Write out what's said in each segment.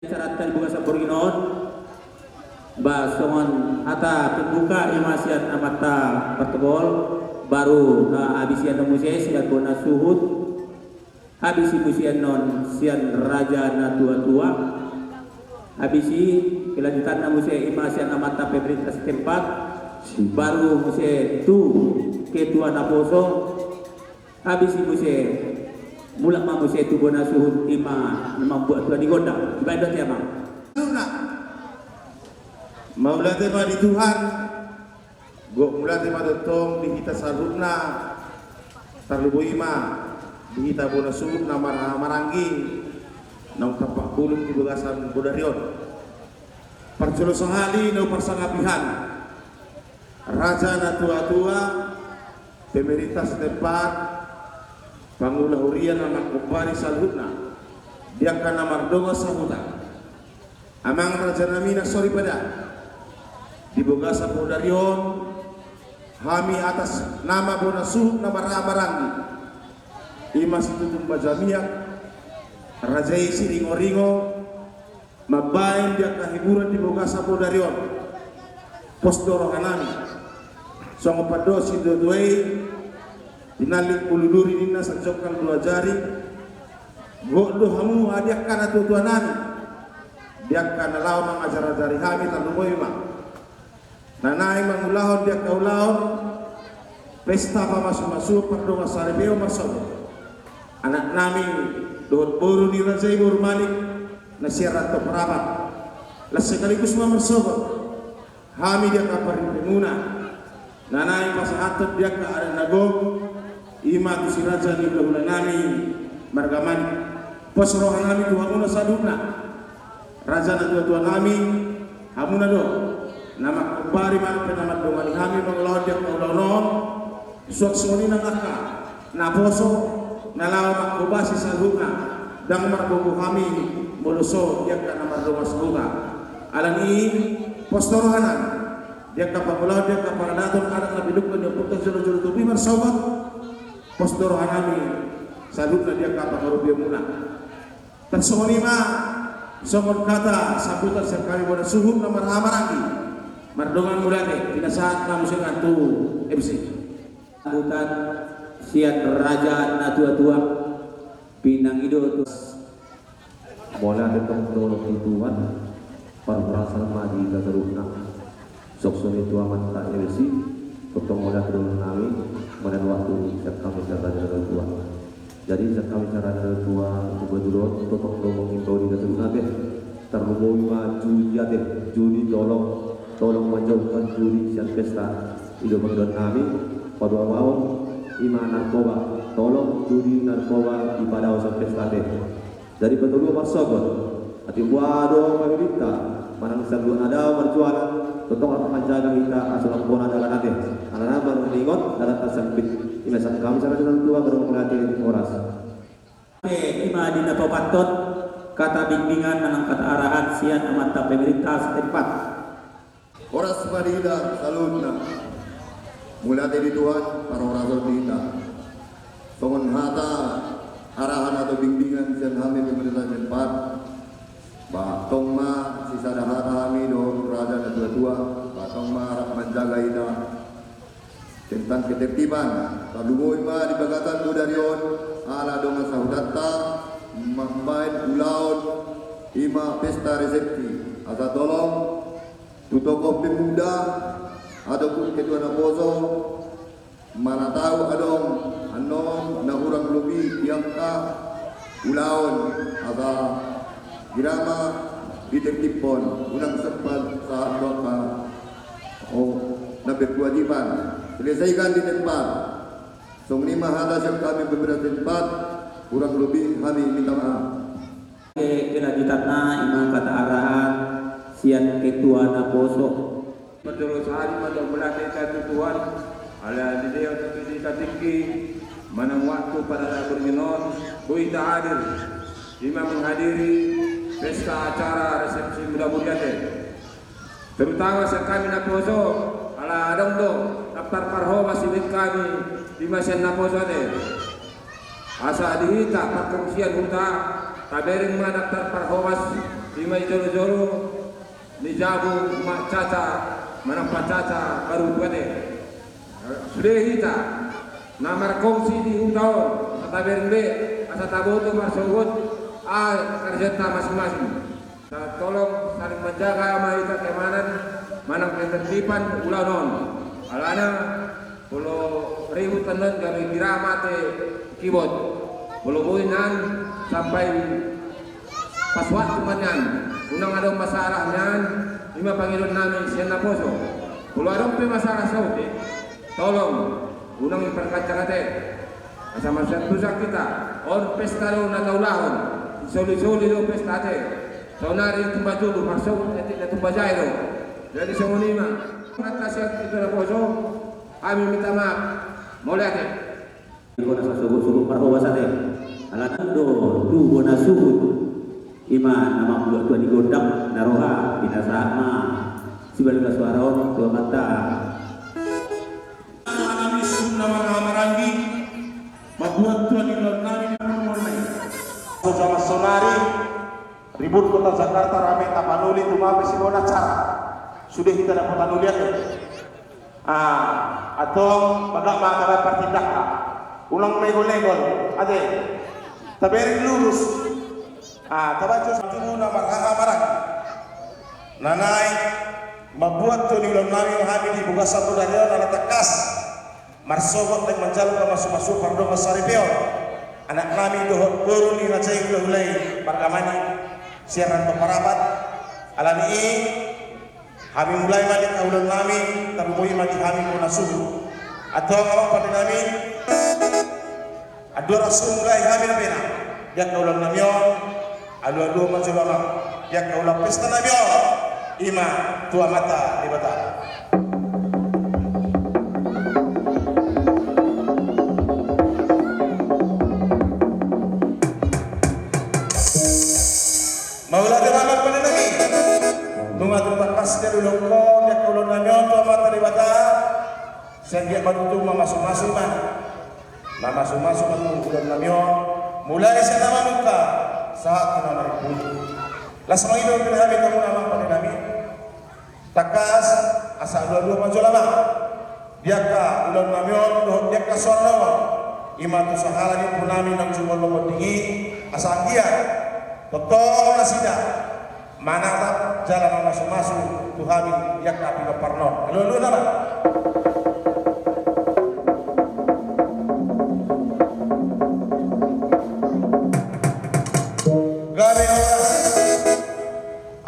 Syarat terbuka sampurginon basongon ata pembuka imasian amata pertebol baru abisian muse sian bona suhut habisi musian non sian raja na tua habisi kelanjutan muse imasian amata pemerintah setempat baru muse tu ketua naposo habisi muse mulak mamu saya tu bona suhut ima membuat tuan di gondang ibadat ya bang Maulah tema di Tuhan gok mula tema dotong di kita sarupna tarlubu ima di kita bona suhut na maranggi nang tapak bulung di bagasan bodarion percolo sahali no persangapihan raja na tua-tua pemerintah setempat Pangulah hurian anak kupari salhutna dia kana mardonga sahuta amang raja namina sorry pada di bogasa podarion hami atas nama bona suhut nama ramarangi imas tutum bajamiak raja isi ringo-ringo mabain dia kahiburan di bogasa podarion postoro hanami songo padosi dodoei dinalik uluduri nina sanjokkan dua jari godo hamu adiak kana tutuanan diak kana law mangajar jari hami tandumoy ma nanai mangulahon diak kaulahon pesta pamasu-masu pardonga saribeo masobo anak nami dohot boru ni rajai boru malik nasiarat to perabat las sekaligus mamersobo hami dia kapari pemuna nanai pasahatot dia ka ada nagog ima tu si raja ni belah nami margamani posrohan nami tu hamuna saduna raja na tua nami hamuna do nama kubari man penamat dongani hami manglawan dia kaulonon suak soni nangaka na poso na lawa makubasi saduna dang margogo hami moloso dia kana mardonga saduna alani postorohanan dia kapagulaw dia kaparadaton anak nabiluk kan dia putar jero-jero tubi marsabat postor hanami salut na dia kapag marubya muna tansongoni ma songon kata sabutan sekali pada suhut na marhamaragi mardongan mulate pinasaat na musik antu MC sambutan sian raja na tua pinang ido tu bola detong dorong ituan perberasal madi gagaruna soksoni tua mata MC potong bola turun nami kemudian waktu kami cara dari tua jadi kami cara dari tua kebetulan untuk ngomong itu di gagaruna deh terhubung maju ya deh judi tolong menjauhkan judi siang pesta hidup menurut kami pada mau iman narkoba tolong judi narkoba di pada usaha pesta deh dari betul masalah hati waduh pemerintah mana bisa dua ada berjualan tentang apa menjaga kita asal pun ada nanti karena baru mengingat dalam tersebut imasan kami sangat tua baru melatih oras ima dina papatot kata bimbingan menangkat arahan sian amata pemerintah setempat oras marida salutna mula dari Tuhan para orang kita songon hata arahan atau bimbingan sian kami pemerintah setempat batong ma sisa dahat kami do raja dan tua batong ma harap menjaga ita tentang ketertiban talugoy ma di bagatan budarion ala dong saudata mambain ulaun ima pesta resepsi asa tolong tutoko pemuda ataupun ketua naposo mana tahu adong anom na urang lebih tiangka ulaun asa Girama ditertibkan unang sempat saat doa na berkewajiban selesaikan di tempat songlima hadas yang kami beberapa tempat kurang lebih kami minta maaf kelanjutannya imam kata arahan sian ketua naposo Terus hari pada melatih satu Tuhan ala di dia untuk tinggi mana waktu pada berminor buita hadir imam menghadiri pesta acara resepsi muda-muda terutama sekami naposo ala adong do daftar parho masih kami di masyarakat naposo asa dihita perkongsian huta tabering ma daftar parho ima joro-joro ni jabu mak caca manang pacaca baru tuane sudah kita namar kongsi di utau sataberin be asa taboto marsogot kerjata masing-masing tolong saling menjaga amanah keamanan manang ketertiban ulanon alana pulau ribut tenan kami diramate kibot pulau boinan sampai pas waktu manyan unang ada masalahnya lima panggilan namin siya na poso pulau ada masalah saudi tolong unang iperkacang natin sama masyarakat kita or pesta lo na taulahon soli-soli lo pesta natin so nari tumba dulu masuk na tumba jairo jadi semua lima atas yang itu na poso kami minta maaf mulai natin Iko nasa subuh-subuh parhobasa teh alat do tubuh na suhud ima nama buat tuan digodam naroha binasama sibalik suaraon tua mata Kami sunnah marangi membuat tuan nami mulai sama sonari ribut kota Jakarta rame tapanuli tumabe si bona cara sudah kita dapat tanulian atau badak makanan pertindakan ulang megol-megol ade taberi lurus tabaco tumuna marhaha marang nanai membuat tu nilai nami mahami di buka satu dari orang tekas marsogot dan menjaluk ke masuk-masuk pardo masaripeo anak nami dohot guru ni rajai ulai pargamani siaran peparabat alani kami mulai mandi kaulan nami terumui mandi kami pun suhu atau awak pada nami adu rasul mulai kami nabena dia kaulan namion adu macam dia kaulan pesta namion ima tua mata di bata maulah dia mamak pada nami mengatur takas dia dulu kau dia kaulan namion tua mata di bata sehingga batu masuk-masuk masuk bulan namion mulai sa nama muka saat nama ribu las mangido pinahami kamu nama pada nami takas asa dua majolama dia ka ulan namion doh dia ka sorno ima tu sahala ni punami nang jumol lomo tinggi asa dia totong nasida manatap jalan masuk tuhami dia ka pino parno lalu nama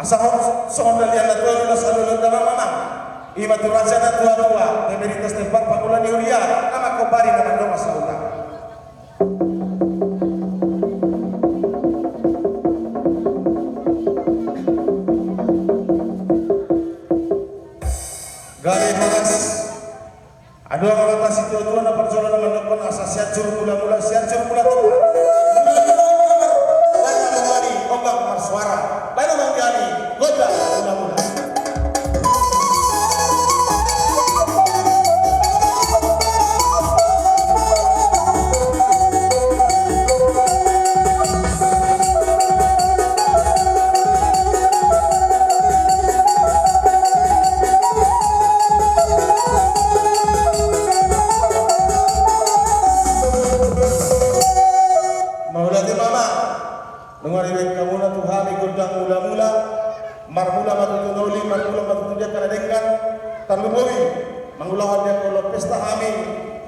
asahor sonda lian la tuan la salul da mama ima tu raja na tua emeritus tempat pakulan yuria ama kobari na mando masaula gari horas adu kata situ tua na perjalanan na mandokon asa siacur mula siacur mula tua ombak marsuara lain manggiani goda mula-mula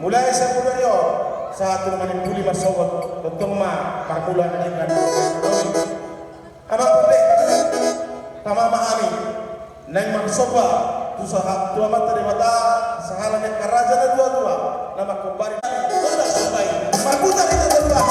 mulai sepuluh yo saat dengan puli masawat tentang ma parmulan dengan apa boleh tama mahami nang marsoba tu sahab tu amat terima sahala nek karaja na dua nama kembali sudah sampai mabuta kita dua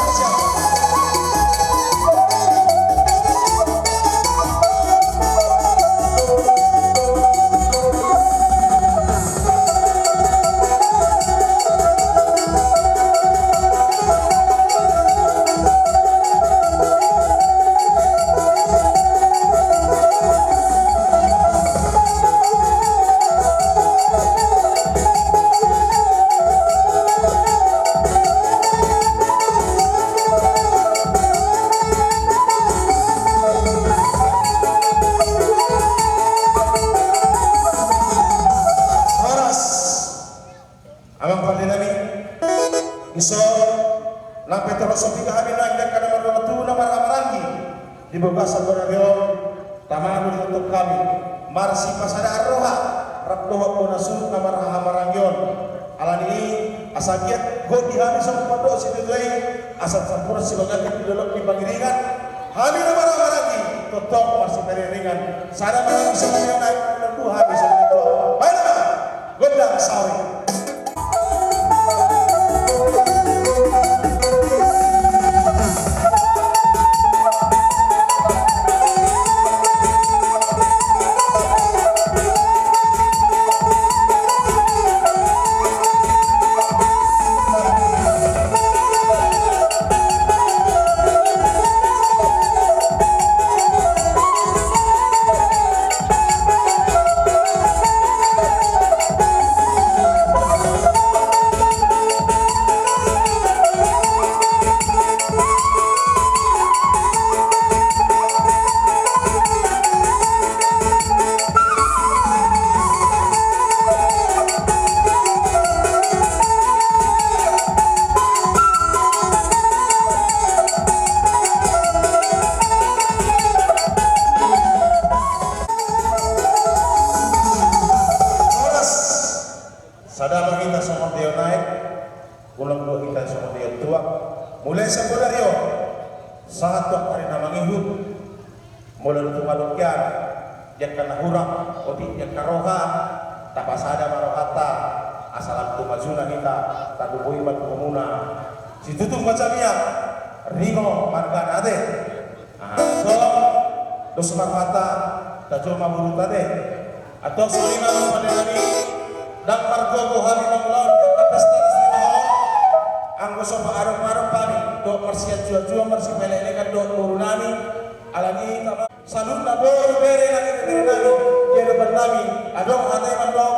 Amang pandinami iso lampe torosopi kami nangga kada marwatu na maramarangi di bebasan beragam tamanu untuk kami marsi pasada arroha rakdoha ponasut na marhamaragion alani asakiat go di kami sa pado situ asat sampurna sibagan di dalam di pangiringan kami na maramarangi totok marsi pangiringan sada marang bisa naik dan duha bisa itu baiklah godang sawi. Sadama kita sama dia naik, ulang dua kita sama dia tua. Mulai sekolah dia, sangat tua hari nama ngihut. Mulai itu malukian, yang kena hurang, oti yang karoha, tak pasada marohata, asal aku majuna kita, tak dubui batu komuna. Si tutung macamnya, ringo marga ade. So, dos marhata, tak cuma burut ade. Atau selima pada kami. Dan margo hari mengelawan ke pesta istimewa anggo sopa arok-arok pani do marsiat jua-jua marsi melelekan do urunani alani tama salun na boru bere na kiri nami dia depan nami adong hatai mandong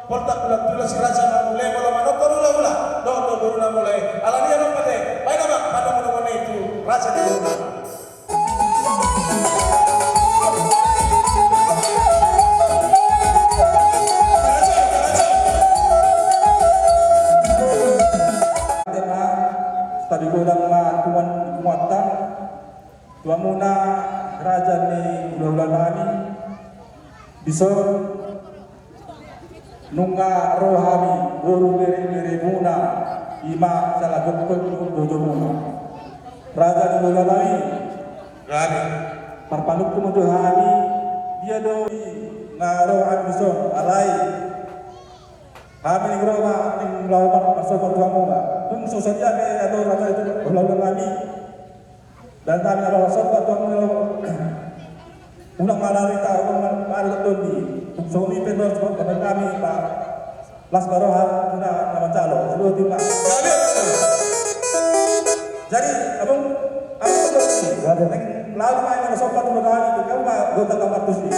portak bulat-bulat si raja mamulai malam manok ula-ula do uruna mulai alani adong pate baik nama pada mana itu raja di urunani. Tadi godang ma tuan muatan tuan muna raja ni ulah-ulahani bisa nunga rohami guru diri muna ima salah gokot dojo muna raja ni ulah-ulahani Gani parpanuk tu mojo hani dia do ngarohan bisa alai kami ni roha ning lawan pasal tuan muna tung sosaja ke atau raja itu ulang kami dan kami adalah sobat tuan ulang malari tahu malu tundi suami pendor sebab kepada kami pak las baroha guna nama calo seluruh tim pak jadi abang tuh lalu main sobat tuan kami itu kamu pak gota kamar tuh sih.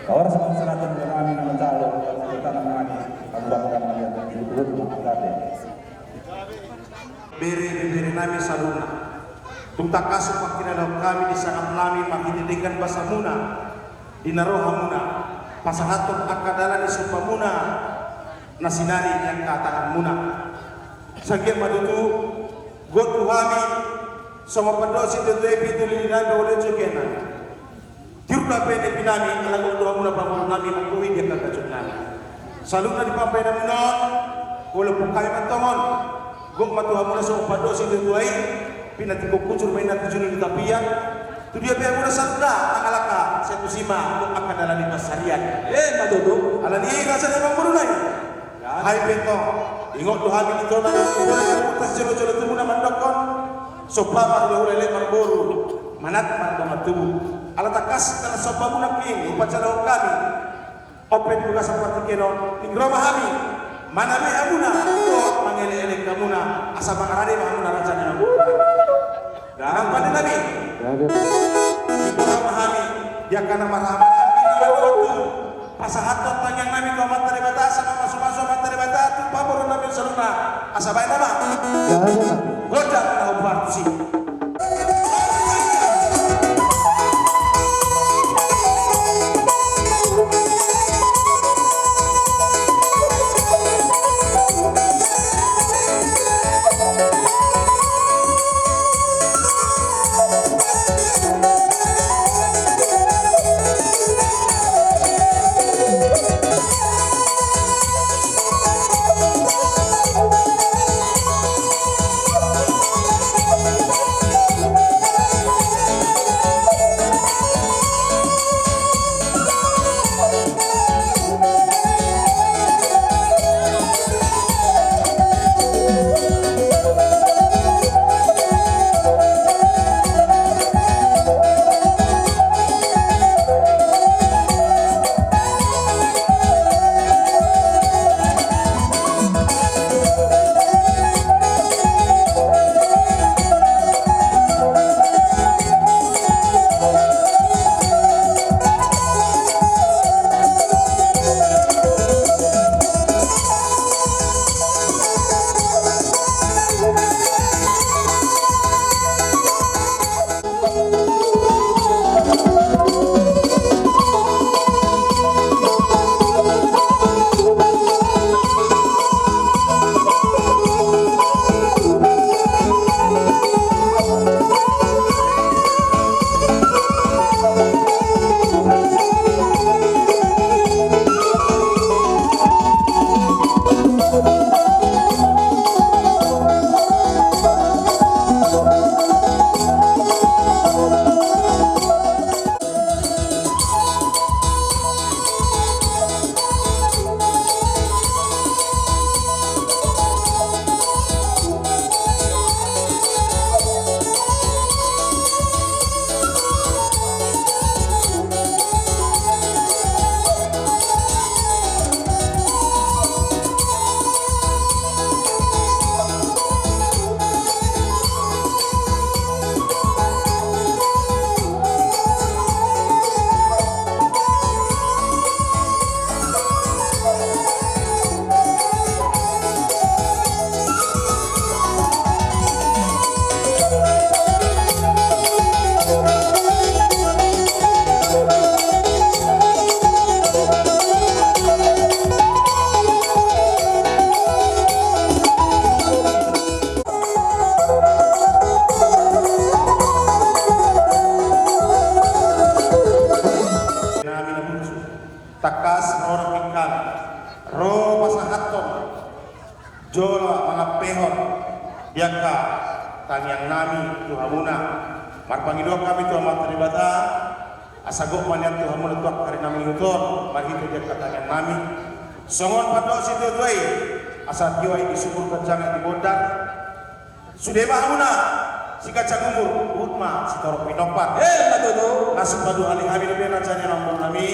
Orang semua selatan kami nama calon kita nama ini kabupaten kalian dan itu mengangkatnya. Beri nami saluna. Tuntak kasu pakina kami di sangat lami makididingkan bahasa muna. Dinaroha muna. Pasahaton akadala di supamuna. Nasinari yang katakan muna. Saking madutu gotu kami sama pendosi tetepi tulinan oleh cekena. Tiurna pene pinami alago doa muna pamulu nami mengkuwi dia kata cekena. Saluna di pampai na muna walaupun kami mantongon. Gok matuha muna sa upado si Duduay, pinatiko kucur may natujun di tapian. Tu dia biar muna sabda nakalaka sa kusima gok akan dalam lima sarian. Matuto, ala ni rasa na mamurunay. Hai beto, ingot doha mi dito na putas jolo-jolo tu muna mandokon. Sopa marlo lele marboru, manat marlo matubu. Ala takas kana sopa muna king upacara kami. Open juga seperti kenon, tingroma kami. Mana me amuna to mangele-ele kamuna asa mangarade amuna rajana dan pada nabi kita memahami dia kana marhamati waktu pasahatot tanyang nami ko materi batasa masuk-masuk materi batatu pabor nabi saluna asa bae nama goda tahu partisi. takas orang ikan ro pasahaton jola mga pehon diaka tanyang nami tuhamuna marpangido kami tu amat teribata asagok manian tuhamuna tuak hari nami utor marhito diaka tanyang nami songon padok situ tuai asal diwai disubur kencang di bodar sudah mahamuna si kacang umur utma si torok pinopat matutu nasib padu alih hamil bena canya nampun nami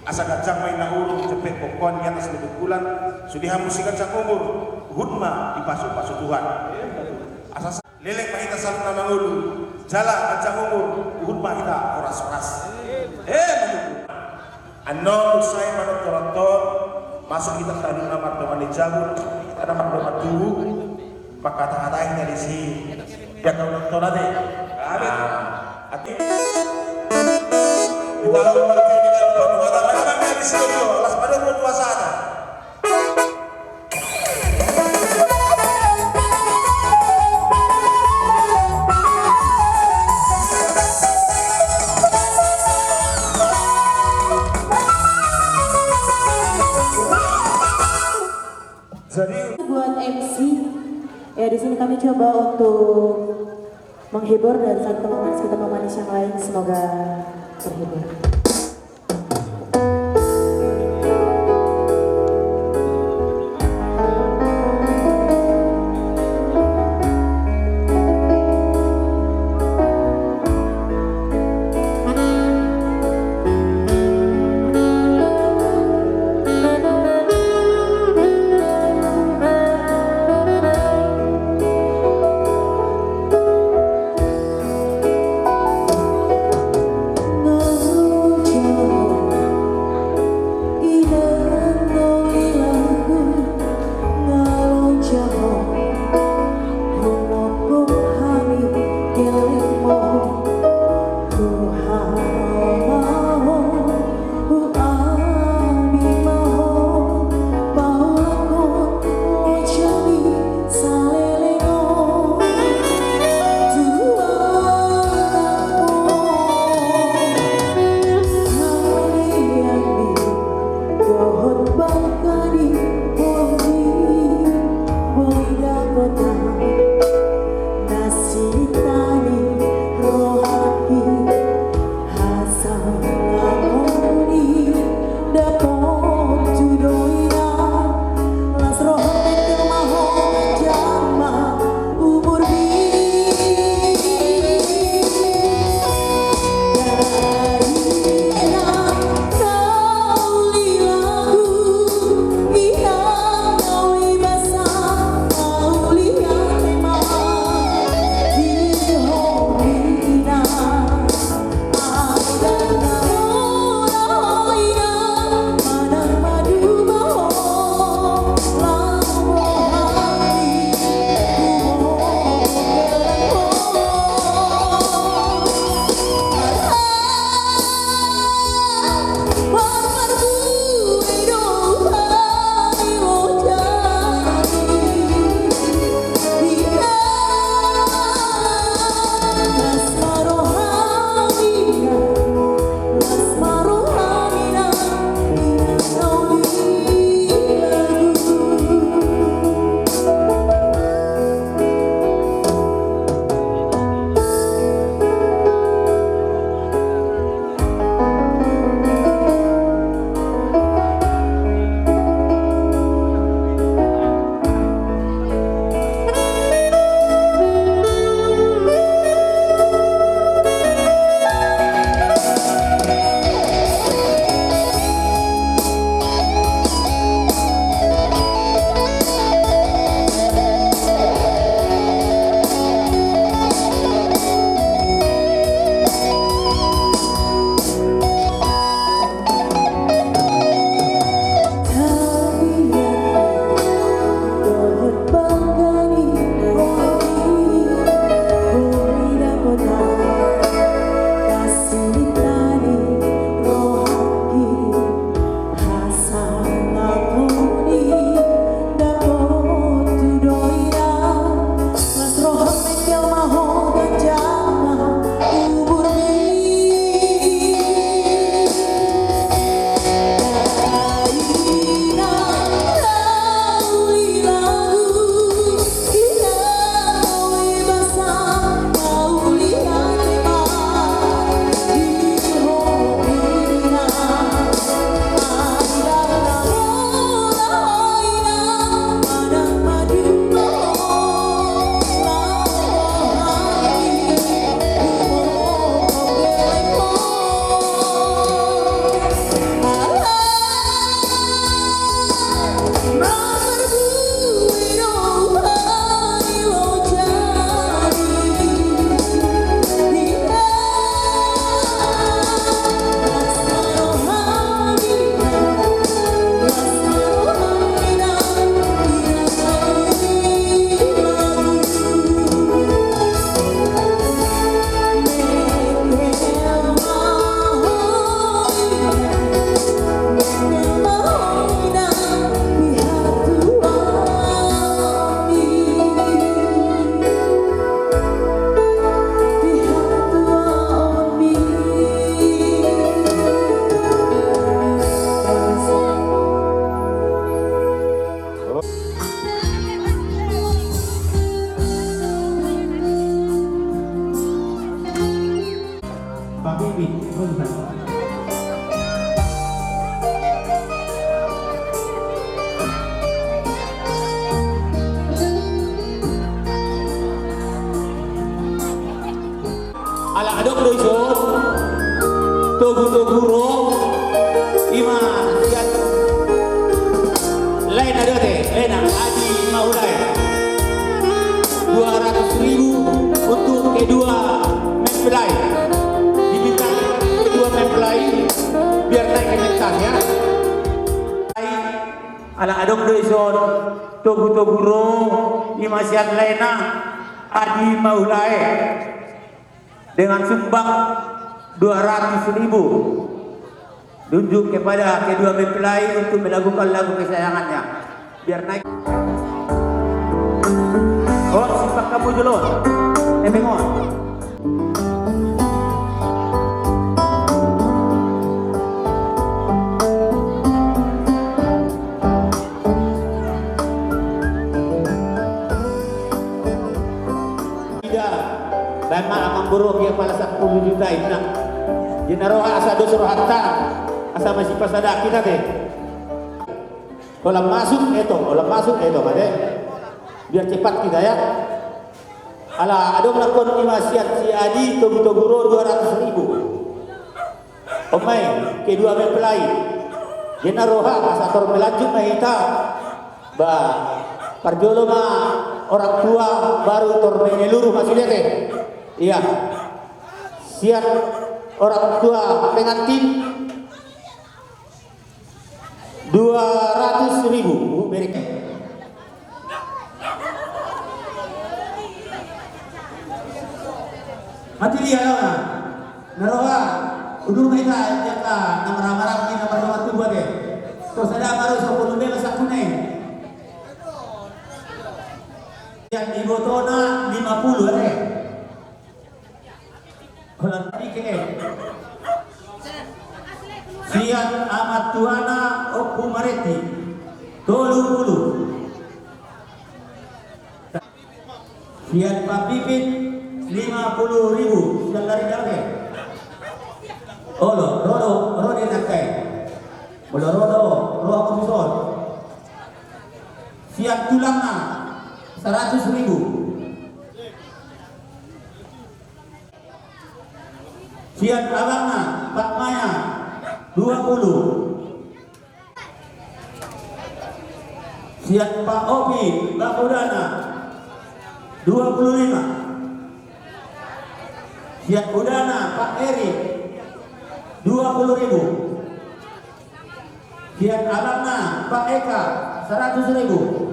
asa kacang main nahulu cepet pokon di atas lebih bulan sudah hamus si kacang umur hutma di pasu-pasu Tuhan asa lelek mahita salut nama ulu jala kacang umur hutma kita oras-oras Ano usai pada toronton masuk kita tadi nama teman dijago kita nama teman dulu maka kata-katain dari si ya kau nonton nanti. Ati kita lalu mereka dengan penuh kata mereka kami di studio alas pada berpuasa. Buat MC, ya di sini kami coba untuk menghibur dan saling memanis kita memanis yang lain, semoga terhibur. Oh Ala adok doison togu-toguro ima sian lain ada teh lain Haji Maulai 200.000 untuk kedua mempelai, diminta kedua mempelai biar naik ke mentas ya. Ala adok doison togu-toguro ima sian laina Haji Maulai dengan sumbang 200.000 tunjuk kepada kedua mempelai untuk melakukan lagu kesayangannya biar naik. Oh, sifat kamu dulu, emengon. Bama amang buruk dia pala 10 juta ina. Jinaroha asa dosur hatta asa masih pasada kita deh. Kalau masuk itu kade. Biar cepat kita ya. Ala ada melakukan imasiat si Adi toguro 200.000. Omai kedua mempelai. Jinaroha asa tor melanjut mahita. Ba parjolo ma orang tua baru tor menyeluruh masih lihat deh. Iya, siap orang tua pengantin 200.000 mereka. Mati dia lah, naroha, udur mereka jaka namara-mara ini namara tu buat deh. Terus ada baru 10 masak kuning. Yang di botona 50 deh. Kalau Sian amat tuana oku mareti 30. Sian papipin 50.000 sudah lari dake. Olo rodo nakai. Rodo aku bisol. Sian tulangna 100.000. Sian abangna Pak Maya 20. Sian Pak Opi Pak Udana 25. Sian Udana Pak Eri 20.000. Sian abangna Pak Eka 100.000.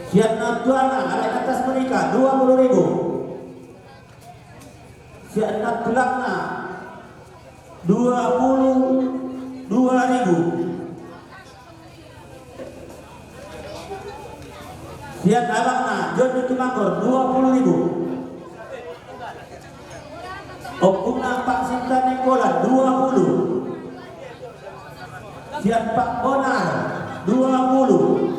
Sian natuana ada atas mereka 20.000. Sian natulakna 22.000. Sian abangna John Tumangkor 20.000. Okuna Pak Sinta Nenggolan 20. Sian Pak Bonar 20.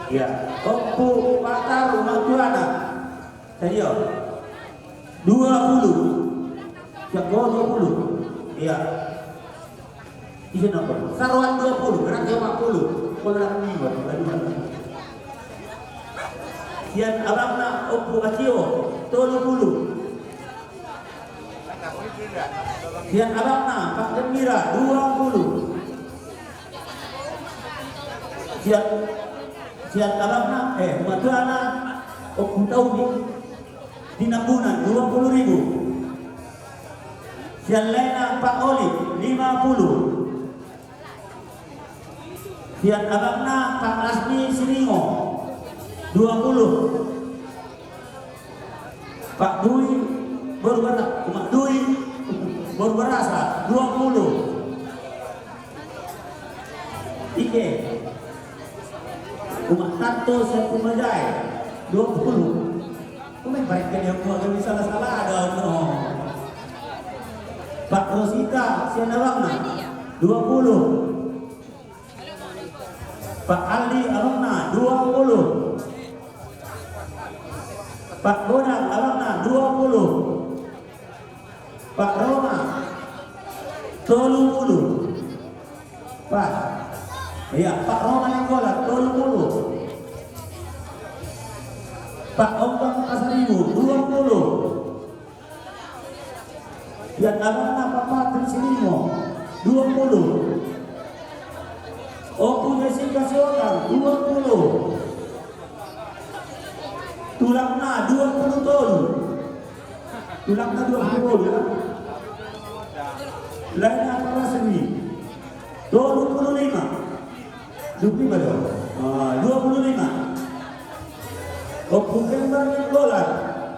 Ya, Opu Patar Rumah Tuana Sadio 20. Jago 20. Iya. Izin apa? Sarwan 20, berarti 50. Kolam ni buat Sian abangna Opu Acio 30. Sian abangna Pak Gembira 20. Sian abangna matuana Opu Taudi Dinambunan 20.000. Sian lainnya Pak Oli 50. Sian abangna Pak Lasmi Siringo 20. Pak Dui baru berasa 20. Ike Umat Tato Sepumajai 20. Kau baik kan yang buat kami salah-salah ada no. Pak Rosita Sianabangna 20. Pak Ali Alumna 20. Pak Bonang awakna 20. Pak Roma 30. Pak. Iya, Pak Roma yang golak 30. Pak Ombang Pasaribu 20. Yang awakna Pak Patri Silimo 20. Oku Jessica Siotang 20. Tulangna 20 ton. Tulangna 20 ya. Lainnya apa seni? 25. 25 dong. 25. Oku Kembar Dolar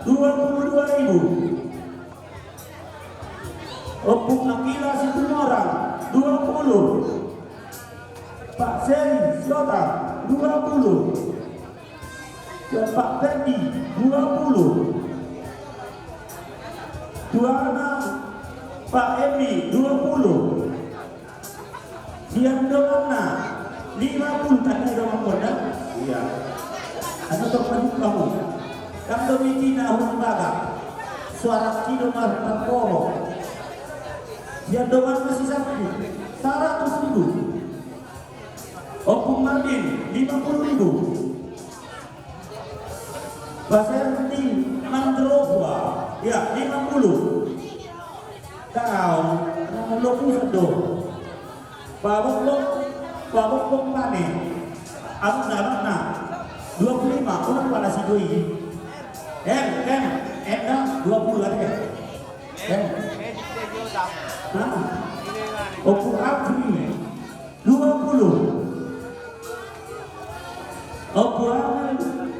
22.000. Oku Nakila Situmorang 20. Pak Seri Siotang 20. Dan Pak Ferdi 20. Tuana Pak Emi 20. Siang Domana 50. Tadi Domana. Iya. Ano to pagi kamu? Kang Domitina Humbaga. Suara Kido Martaporo. Siang Domana masih sakit 100.000. Opung Martin 50.000. Baserti Mandrova ya 50. Kau lo pusado. Babok pane. Aku na 25 orang pada si doi. Dah 20 ada ya. Opung Afri 20. Opung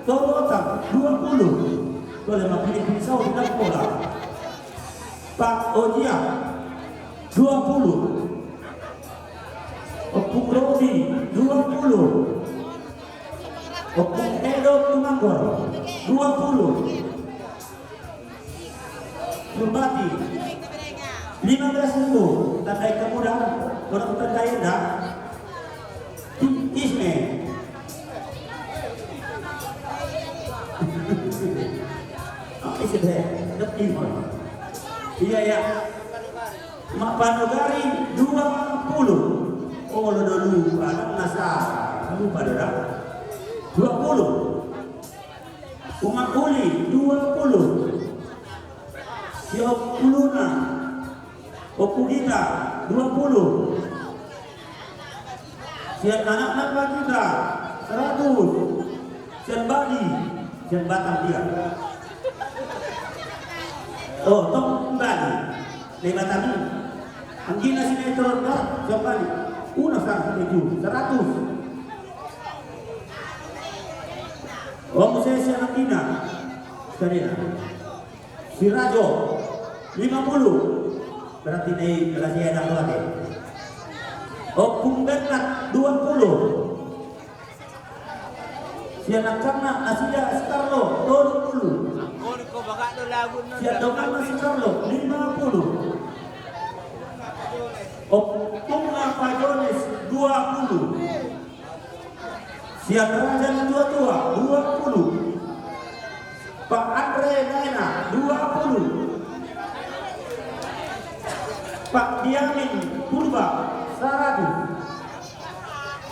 Toyota 20. Boleh makin pisau tidak pola. Pak Ojia 20. Opung Rodi 20. Opung Edo Tumangkor 20. Surbati 15.000. Tandai kemudahan orang tandai dah. Isme iya ya. Mak Panogari 20. Oh lo dulu anak nasar. Kamu pada dah 20. Umat Uli 20. Siop Kuluna Opugita 20. Siap anak-anak kita 100. Siap Bali Siap Batam dia. Oh, tong Bali. Lima tadi. Anggina sinetron dah, Siap Bali. Una sang 100. Oh, Musesi Anggina. Sekalian. Si Rajo 50. Berarti ini kelas anak lagi. Opung Bernat 20. Sianak karena Asia Skarlo 20. Siap Dokan Mas Carlo 50. Opung Pajones 20. Siap Raja Tua 20. Pak Andre Naina 20. Pak Diamin Purba 100.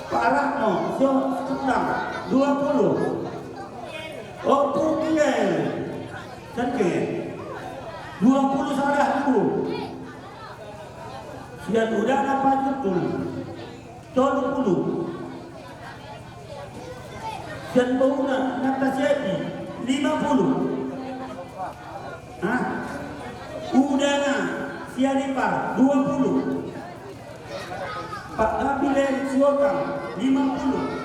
Pak Ratno Sundang 20. Opung Miguel Cengke 20 salah itu. Sian udara Pajutul 20. Sian Bauna Nataseti 50. Udana Sianipar 20. Pak Abilen Siotang 50.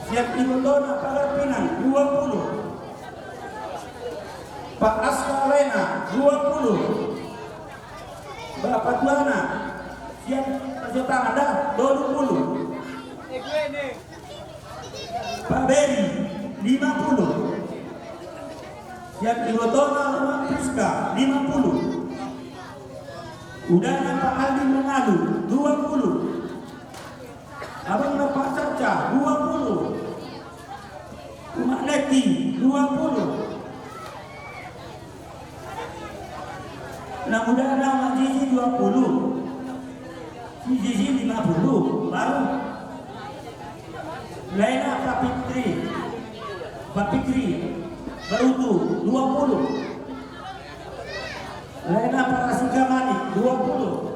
Siap Ibundona Pagarpinan 20. Pak Askarena 20. Bapak Tuana Siap Siotang ada 20. Pak Beri 50. Siap Ibundona Priska 50. Udahnya Pak Aldi Mengadu 20. Abang Pak Caca 20. Umak Leti 20. Nah udah nama Zizi 20, si Zizi 50, baru Laina Pak Fikri baru tuh 20. Laina Pak Rasikamani 20.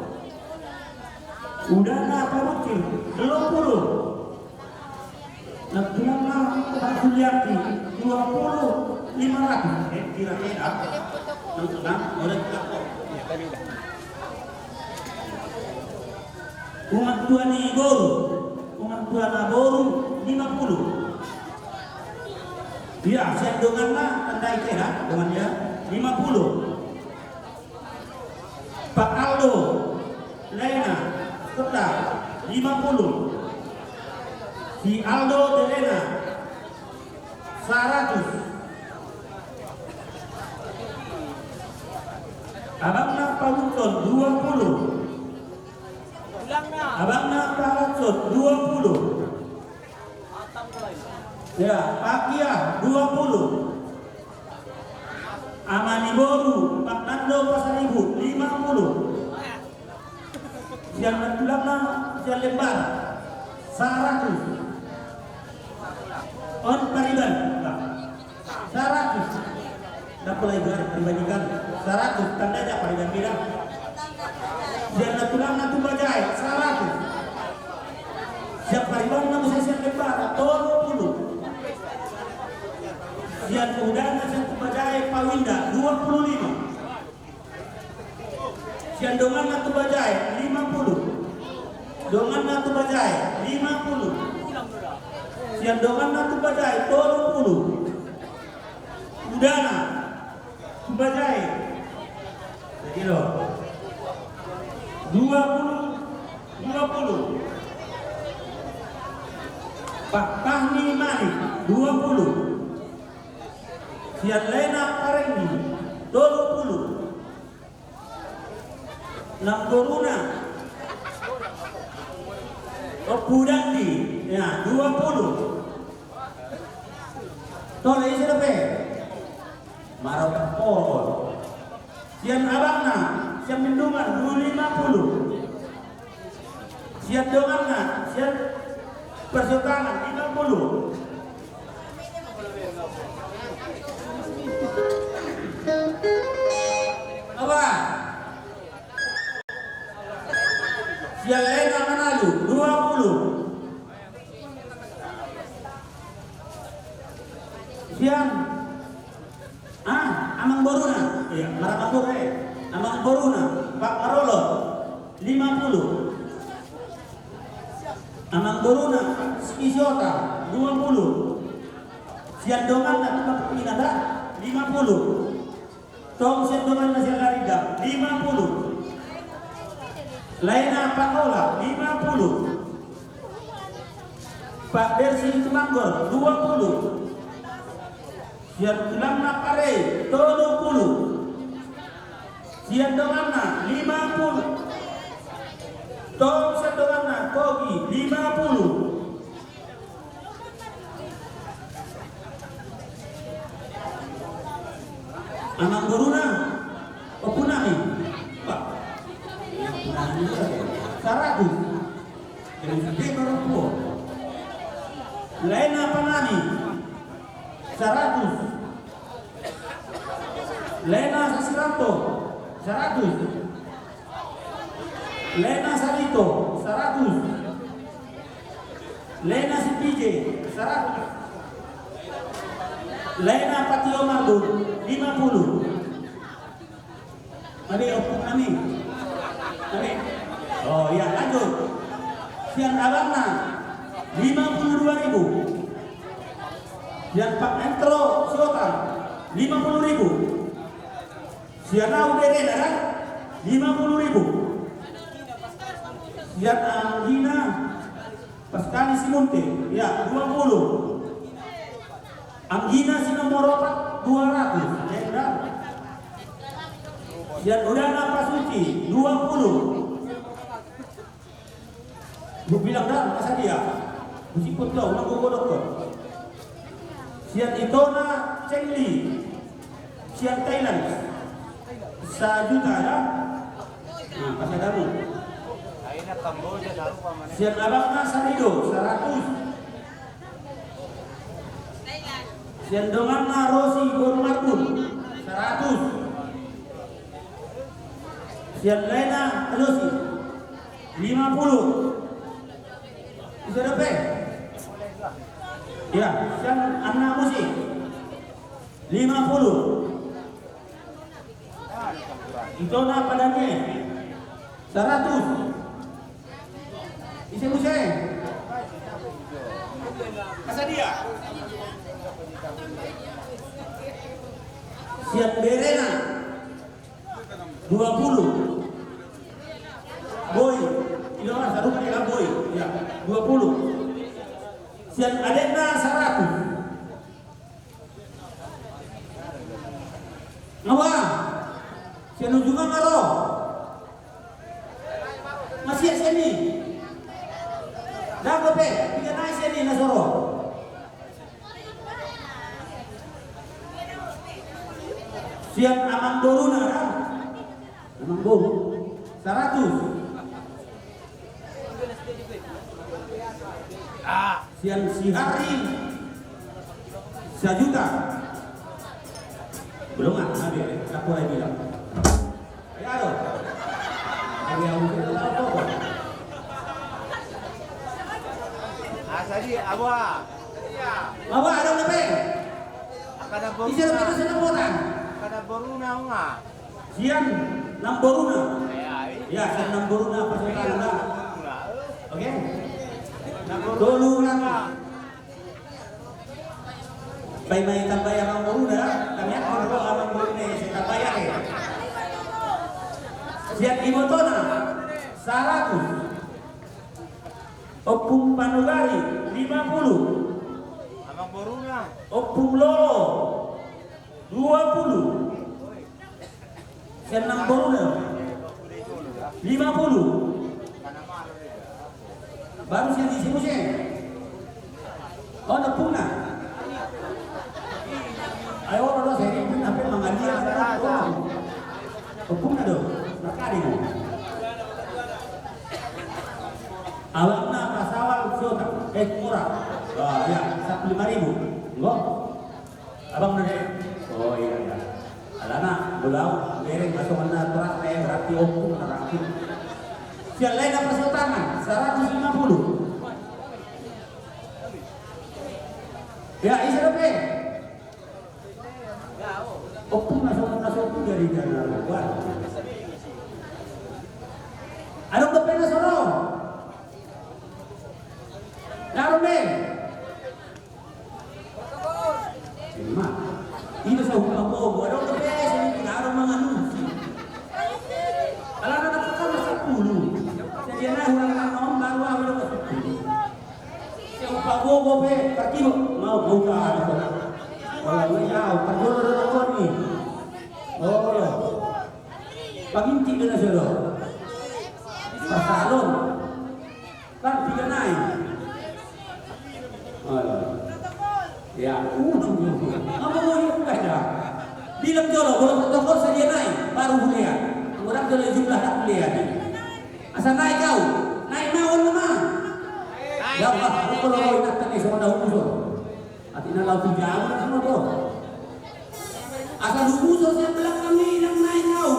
Udah Pak Rucil 20. Nah kenapa Pak Suliati 20 500 kira-kira udah umat tua ni Boru, umat tua na Boru 50. Ya, saya donganlah tandai kira dengan dia 50. Pak Aldo, Lena, Kota 50. Si Aldo Delena 100. Abangna Paluton 20. Abangna Paluton 20. Ya, Pakia 20. Amani Boru, Pak Nando Pasaribu 50. Siang Natulana, siang Lembar 100. On Pariban 100. Dapat lagi dibandingkan 100 tandanya Pariban bilang. Siang Natulang Natu Bajai 100. Siang Pariban Natu Siang Lembar 20. Siang Udana Siang Bajai Pawinda 25. Siang Dongan Natu Bajai 50. Dongan Natu Bajai 50. Siang Dongan Natu Bajai 20. Udana Bajai kilo 20. Pak Kahmi Mani 20. Sian Lena Parengi 20. Nam Corona Opudandi ya 20. Tole isi lepe Marau Pol. Sian Abangna sian Mendungan 250. Sian Donganna sian Persokangan 50. Apa? Sian Lena Manalu 20. Sian Amang Boruna, ya, Marakapur Amang Boruna, Pak Marolo 50. Amang Boruna, Skisiota 20. Sian Dongan Pak Pinada 50. Tong Sian Dongan Sian Larida 50. Laina Pak Ola 50. Pak Dersi Temanggol 20. Sian Tulangna Pare 20. Sian Donganna 50. Tong Sian Donganna Kogi 50. Amang Boruna Opunami Pak 100. Dengan gede Maroko. Laina Panani 100. Lena Sasiranto 100. Lena Salito 100. Lena Sipije 100. Lena Patio Mardun 50. Abi opung nami. Abi. Oh ya lanjut. Sian Abangna 52.000. Sian Pak Entro Siotan 50.000. Sian Udere kan 50.000. Sian Anggina Paskani Simunte ya 20. Anggina Sinomoropat 200. Sian Udana Pasuci 20. Gue bilang dah masa dia meskipun tahu nak gue dokter. Sian Itona Chengli Sian Thailand 100. 1 juta ya. Nah, pasal daru. Sian abangna Sarido 100. Sian donganna Rosi Gormarbun 100. Sian Lena Rosi 50. Bisa dapat? Ya, sian Anna Musik 50. Itu na padanya 100. Isi musik. Masa dia? Siap Berena 20. Boy, ini orang satu mereka boy, ya 20. Siap Adena 100. Ngawa? Siap ujungan ngaro. Masih sini. Dah gope, tiga naik sini nasoro. Siap Amang Boruna kan? Amang Boru 100. Sian Sihari 1 juta. Belum ada, aku lagi bilang. Ayo. Ayo kita tahu. Asadi abah. Abah ada apa? Akada boru. Bisa kita sana boran. Akada boru na nga. Sian Namboruna. Ya, sian Namboruna pasal Oke. Dulu nga. May tambaya ang Boruna. Kami ang Boruna sa tambaya eh. Sian Imotona 100. Opung Panugari 50. Amang boru na. Opung Lolo 20. Senang Boruna 50. Baru siya di sini siya. Oh, napung na. Ayaw ko na siya. Napin mga liya. Opung na doon. Nakari mo. Awak na pasawal sota. Murah. Oh ya, 5.000. Enggak? Abang na deh. Oh iya. Alana, bulau, bereng masuk mana terak berarti opung naraki. Sial lain apa sultanan 150. Ya, isi berapa? Opung masuk dari jalan luar. Ada berapa nasoro? Narume. Cuma, itu sa hukang bobo. Ada berapa? Narume mga nusi. Alam na nakakama sa pulo. Jadi na hulang ng noong baru ako na kasi. Siya hukang bobo pe. Katibo. Mau ka ako. Wala mo yaw. Pagdolo na ako ni. Oh. Paginti na siya do. Pasalon. Kan tiga naik. Ya, apa mau yang ada? Bilang jolo, kalau protokol saja naik, baru kuliah. Orang jolo jumlah tak kuliah. Asal naik kau, naik naon nama? Ya Allah, kalau kau nak tanya sama dah usul. Atina lau tiga apa semua tu? Asal usul saya bilang kami yang naik kau.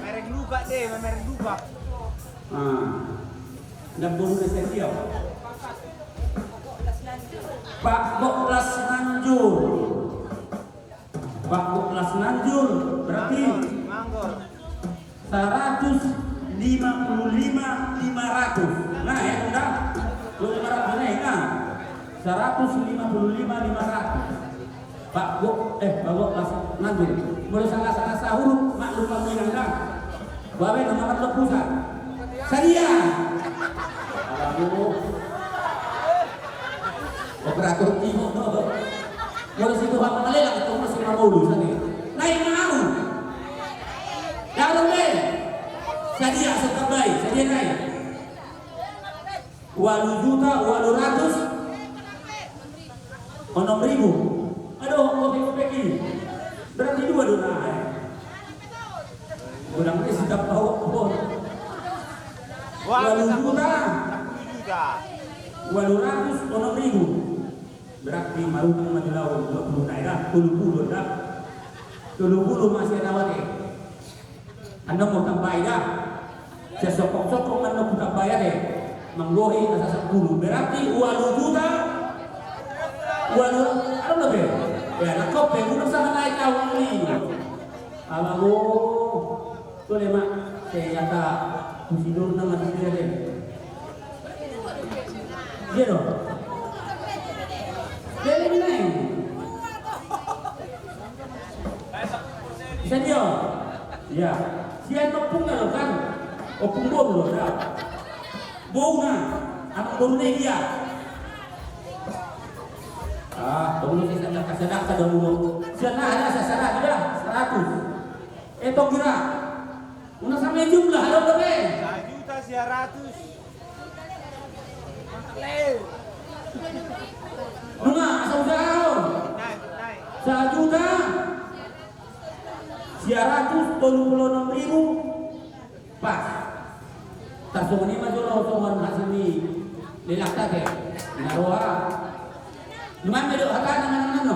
Merek lupa deh, merek lupa. Dan bonus esensial. Pak Boklas Nanjur. Pak Boklas Nanjur berarti 155.500. Nah ya udah 500 naik nah. 155.500. Pak Boklas Nanjur. Boleh salah sahur maklum kami yang dah. Bawa nomor pusat. Sadia. Operator Timo. Kalau situ hak mengalir itu masih mau dulu sana. Naik mau. Jangan deh. Sadia seterbaik, sadia naik. 2.800.000. 6.000. Aduh, kopi-kopi ini. Berarti 2 naik. juta 10 juta. 806.000 berarti marutang madilaw 20 naira 30 dah 30 masih ada wate anda mau tambah dah saya sokok-sokok anda mau tambah ya deh manggohi asa 10 berarti 8 juta 8 ano lebih ya nakop eh guna sana naik awang ni alago tu lema saya kata kusidur nama dia deh dia dong Deli naik. Senyo. Ya. Sian opung na kan. Opung bom lo dah. Bom na. Apa bom dia? Dulu saya kasadak ka dulu. Sian na ada sasaran dia 100. Eto kira. Una sampai jumlah ada berapa? 1.100.000. Nunga, asal jauh. Naik. 1 juta 136.000 pas. Tasong ni majolo tongan hasil ni lelak tadi. Naroa. Numan medo hakan nang no.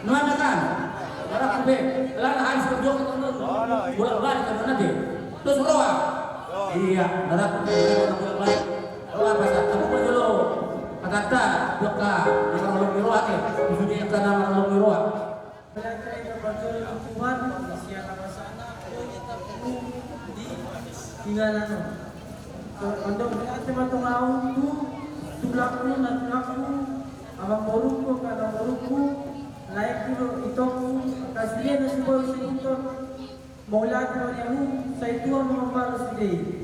Numan kan. Ora kambe. Lan harus kerja keton. Bolak-balik kan nanti. Terus roa. Iya, darat bolak-balik. Roa pas aku majolo. Kata doka yang orang miroa ke sudah yang kana orang miroa tinggalan untuk teman tengau tu tulaku na tulaku abang boruku kada boruku naik dulu itu kasih na sebuah sebuah mula tu yang saya tuan membalas dia